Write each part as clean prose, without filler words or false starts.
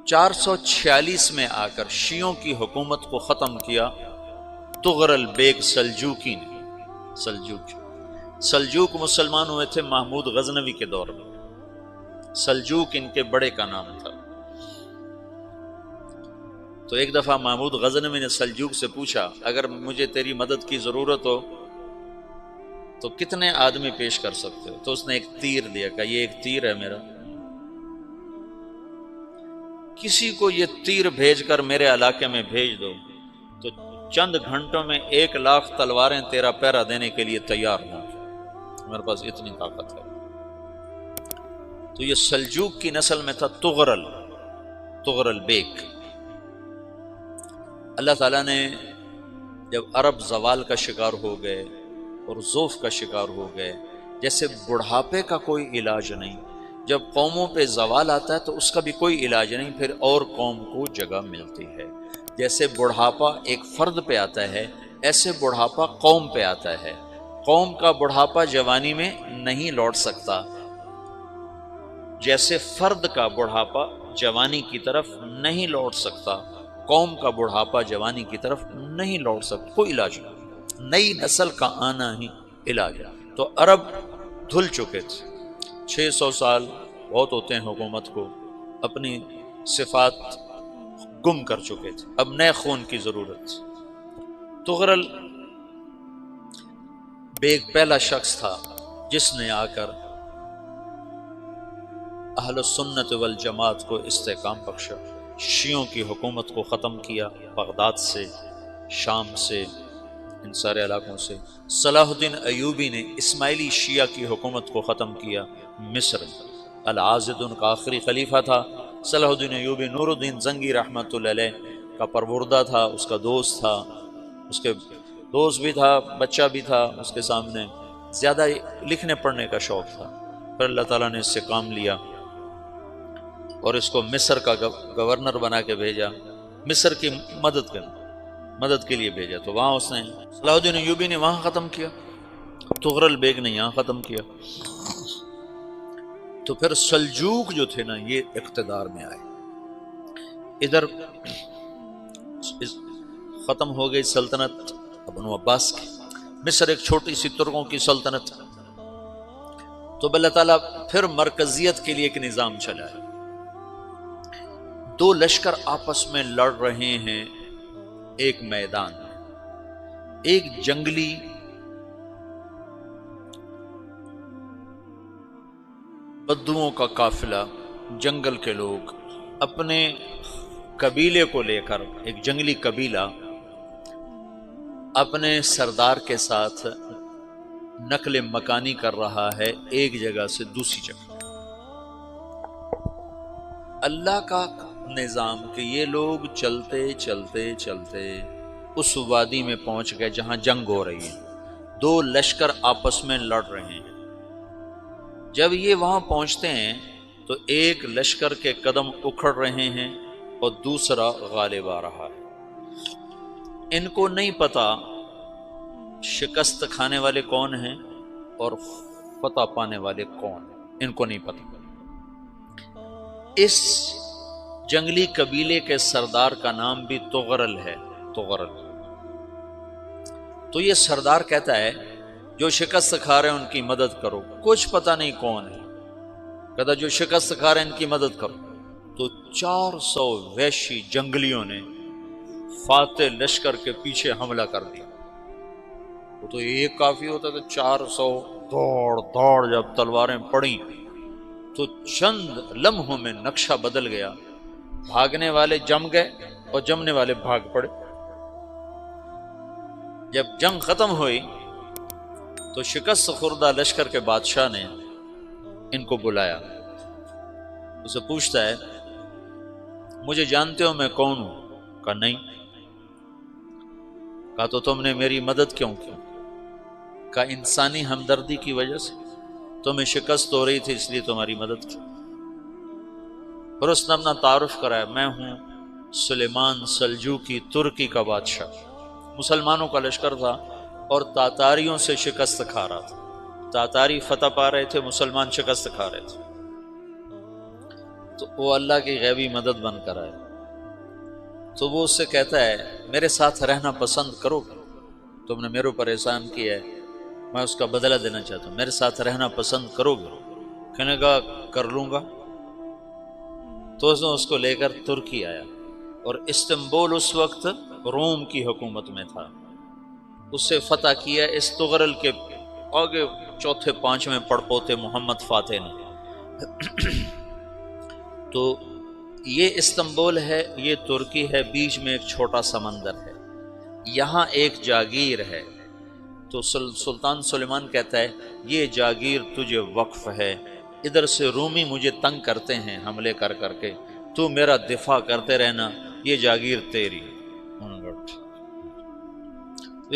446 میں آ کر شیعوں کی حکومت کو ختم کیا طغرل بیگ سلجوقی نے۔ سلجوق مسلمان ہوئے تھے محمود غزنوی کے دور میں، سلجوق ان کے بڑے کا نام تھا۔ تو ایک دفعہ محمود غزنوی نے سلجوق سے پوچھا اگر مجھے تیری مدد کی ضرورت ہو تو کتنے آدمی پیش کر سکتے ہو؟ تو اس نے ایک تیر دیا، کہا یہ ایک تیر ہے میرا، کسی کو یہ تیر بھیج کر میرے علاقے میں بھیج دو تو چند گھنٹوں میں 1,00,000 تلواریں تیرا پہرا دینے کے لیے تیار ہوں، میرے پاس اتنی طاقت ہے۔ تو یہ سلجوق کی نسل میں تھا طغرل بیگ۔ اللہ تعالیٰ نے جب عرب زوال کا شکار ہو گئے اور ضعف کا شکار ہو گئے، جیسے بڑھاپے کا کوئی علاج نہیں، جب قوموں پہ زوال آتا ہے تو اس کا بھی کوئی علاج نہیں، پھر اور قوم کو جگہ ملتی ہے۔ جیسے بڑھاپا ایک فرد پہ آتا ہے، ایسے بڑھاپا قوم پہ آتا ہے۔ قوم کا بڑھاپا جوانی میں نہیں لوٹ سکتا، جیسے فرد کا بڑھاپا جوانی کی طرف نہیں لوٹ سکتا، قوم کا بڑھاپا جوانی کی طرف نہیں لوٹ سکتا، کوئی علاج نہیں، نئی نسل کا آنا ہی علاج ہے۔ تو عرب دھل چکے تھے، 600 سال بہت ہوتے ہیں حکومت کو، اپنی صفات گم کر چکے تھے، اب نئے خون کی ضرورت تھی۔ طغرل بیگ پہلا شخص تھا جس نے آ کر اہل السنت والجماعت کو استحکام بخشا، شیعوں کی حکومت کو ختم کیا، بغداد سے، شام سے، ان سارے علاقوں سے۔ صلاح الدین ایوبی نے اسماعیلی شیعہ کی حکومت کو ختم کیا، مصر میں۔ العاضد ان کا آخری خلیفہ تھا۔ صلاح الدین ایوبی نور الدین زنگی رحمۃ اللہ علیہ کا پروردہ تھا، اس کا دوست تھا، اس کے دوست بھی تھا، بچہ بھی تھا اس کے سامنے، زیادہ لکھنے پڑھنے کا شوق تھا۔ پھر اللہ تعالیٰ نے اس سے کام لیا اور اس کو مصر کا گورنر بنا کے بھیجا، مصر کی مدد کے لیے بھیجا۔ تو وہاں اس نے صلاح الدین ایوبی نے وہاں ختم کیا، طغرل بیگ نے یہاں ختم کیا۔ تو پھر سلجوق جو تھے نا یہ اقتدار میں آئے، ادھر ختم ہو گئی سلطنت بنو عباس کی، مصر ایک چھوٹی سی ترکوں کی سلطنت۔ تو اللہ تعالیٰ پھر مرکزیت کے لیے ایک نظام چلائے، دو لشکر آپس میں لڑ رہے ہیں ایک میدان میں، ایک جنگلی بدوؤں کا قافلہ، جنگل کے لوگ اپنے قبیلے کو لے کر، ایک جنگلی قبیلہ اپنے سردار کے ساتھ نقل مکانی کر رہا ہے ایک جگہ سے دوسری جگہ۔ اللہ کا نظام کہ یہ لوگ چلتے چلتے چلتے اس وادی میں پہنچ گئے جہاں جنگ ہو رہی ہے، دو لشکر آپس میں لڑ رہے ہیں۔ جب یہ وہاں پہنچتے ہیں تو ایک لشکر کے قدم اکھڑ رہے ہیں اور دوسرا غالب آ رہا ہے۔ ان کو نہیں پتا شکست کھانے والے کون ہیں اور فتح پانے والے کون ہیں، ان کو نہیں پتا۔ اس جنگلی قبیلے کے سردار کا نام بھی طغرل ہے، طغرل۔ تو یہ سردار کہتا ہے جو شکست کھا رہے ہیں ان کی مدد کرو، کچھ پتہ نہیں کون ہے، کہتا جو شکست کھا رہے ہیں ان کی مدد کرو۔ تو 400 وحشی جنگلیوں نے فاتح لشکر کے پیچھے حملہ کر دیا۔ وہ تو ایک کافی ہوتا تھا، 400 دوڑ جب تلواریں پڑیں تو چند لمحوں میں نقشہ بدل گیا، بھاگنے والے جم گئے اور جمنے والے بھاگ پڑے۔ جب جنگ ختم ہوئی تو شکست خوردہ لشکر کے بادشاہ نے ان کو بلایا، اسے پوچھتا ہے مجھے جانتے ہو میں کون ہوں؟ کہا نہیں۔ کہا تو تم نے میری مدد کیوں کی؟ کہا انسانی ہمدردی کی وجہ سے، تمہیں شکست ہو رہی تھی اس لیے تمہاری مدد کی۔ پھر اس نے اپنا تعارف کرایا، میں ہوں سلیمان سلجوقی، ترکی کا بادشاہ۔ مسلمانوں کا لشکر تھا اور تاتاریوں سے شکست کھا رہا تھا، تاتاری فتح پا رہے تھے، مسلمان شکست کھا رہے تھے۔ تو وہ اللہ کی غیبی مدد بن کر آئے، تو وہ اس سے کہتا ہے میرے ساتھ رہنا پسند کرو گے؟ تم نے میرے اوپر احسان کیا ہے، میں اس کا بدلہ دینا چاہتا ہوں، میرے ساتھ رہنا پسند کرو گے؟ کہنے کا کر لوں گا۔ تو اس کو لے کر ترکی آیا، اور استنبول اس وقت روم کی حکومت میں تھا، اسے فتح کیا اس تغرل کے آگے چوتھے پانچویں پڑپوتے محمد فاتح نے۔ تو یہ استنبول ہے، یہ ترکی ہے، بیچ میں ایک چھوٹا سمندر ہے، یہاں ایک جاگیر ہے۔ تو سلطان سلیمان کہتا ہے یہ جاگیر تجھے وقف ہے، ادھر سے رومی مجھے تنگ کرتے ہیں حملے کر کر کے، تو میرا دفاع کرتے رہنا، یہ جاگیر تیری۔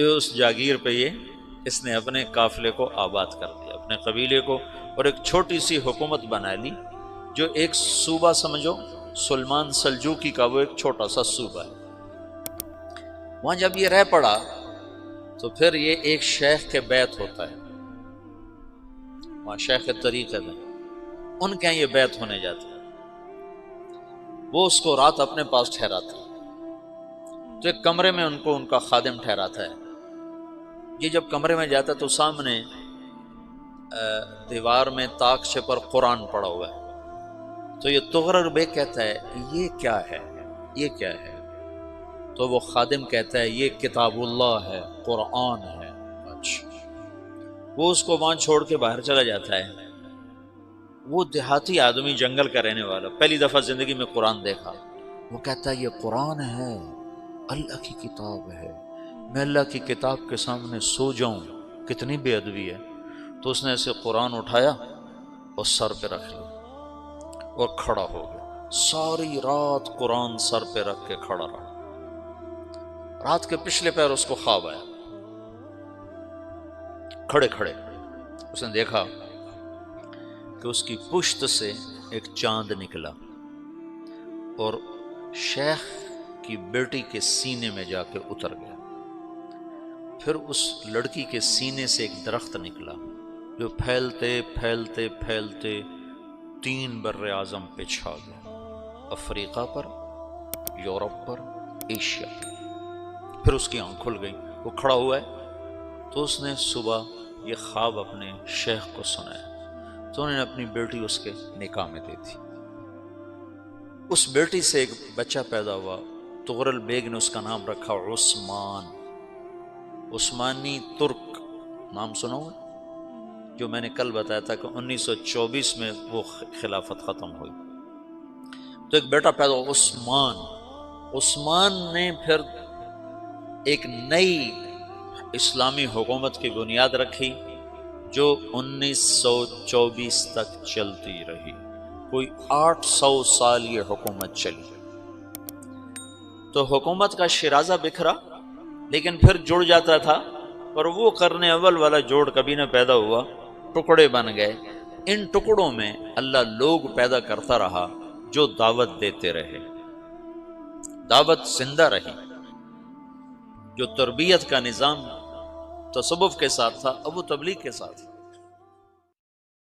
اس جاگیر پہ اس نے اپنے قافلے کو آباد کر دیا، اپنے قبیلے کو، اور ایک چھوٹی سی حکومت بنا لی، جو ایک صوبہ سمجھو سلمان سلجوقی کا، وہ ایک چھوٹا سا صوبہ ہے۔ وہاں جب یہ رہ پڑا تو پھر یہ ایک شیخ کے بیت ہوتا ہے، وہاں شیخ طریقت ہے، ان کے یہ بیت ہونے جاتا ہے، وہ اس کو رات اپنے پاس ٹھہراتا ہے، تو ایک کمرے میں ان کو ان کا خادم ٹھہراتا ہے۔ یہ جب کمرے میں جاتا ہے تو سامنے دیوار میں طاقچے پر قرآن پڑا ہوا ہے، تو یہ تغرل بیگ کہتا ہے یہ کیا ہے، یہ کیا ہے؟ تو وہ خادم کہتا ہے یہ کتاب اللہ ہے، قرآن ہے۔ اچھا، وہ اس کو وہاں چھوڑ کے باہر چلا جاتا ہے۔ وہ دیہاتی آدمی، جنگل کا رہنے والا، پہلی دفعہ زندگی میں قرآن دیکھا، وہ کہتا ہے یہ قرآن ہے، اللہ کی کتاب ہے، میں اللہ کی کتاب کے سامنے سو جاؤں، کتنی بے ادبی ہے۔ تو اس نے ایسے قرآن اٹھایا اور سر پہ رکھ لیا اور کھڑا ہو گیا، ساری رات قرآن سر پہ رکھ کے کھڑا رہا۔ رات کے پچھلے پہر اس کو خواب آیا، کھڑے کھڑے اس نے دیکھا کہ اس کی پشت سے ایک چاند نکلا اور شیخ کی بیٹی کے سینے میں جا کے اتر گیا۔ پھر اس لڑکی کے سینے سے ایک درخت نکلا جو پھیلتے پھیلتے پھیلتے 3 بر اعظم پہ چھا گیا، افریقہ پر، یورپ پر، ایشیا پر۔ پھر اس کی آنکھ کھل گئی، وہ کھڑا ہوا ہے، تو اس نے صبح یہ خواب اپنے شیخ کو سنایا، تو انہوں نے اپنی بیٹی اس کے نکاح میں دے دی۔ اس بیٹی سے ایک بچہ پیدا ہوا، تغرل بیگ نے اس کا نام رکھا عثمان، عثمانی ترک نام سنا ہوا، جو میں نے کل بتایا تھا کہ 1924 میں وہ خلافت ختم ہوئی۔ تو ایک بیٹا پیدا ہوا عثمان۔ عثمان نے پھر ایک نئی اسلامی حکومت کی بنیاد رکھی جو 1924 تک چلتی رہی، کوئی 800 سال یہ حکومت چلی۔ تو حکومت کا شیرازہ بکھرا، لیکن پھر جڑ جاتا تھا، پر وہ قرن اول والا جوڑ کبھی نہ پیدا ہوا، ٹکڑے بن گئے۔ ان ٹکڑوں میں اللہ لوگ پیدا کرتا رہا جو دعوت دیتے رہے، دعوت زندہ رہی۔ جو تربیت کا نظام تصوف کے ساتھ تھا، اب وہ تبلیغ کے ساتھ۔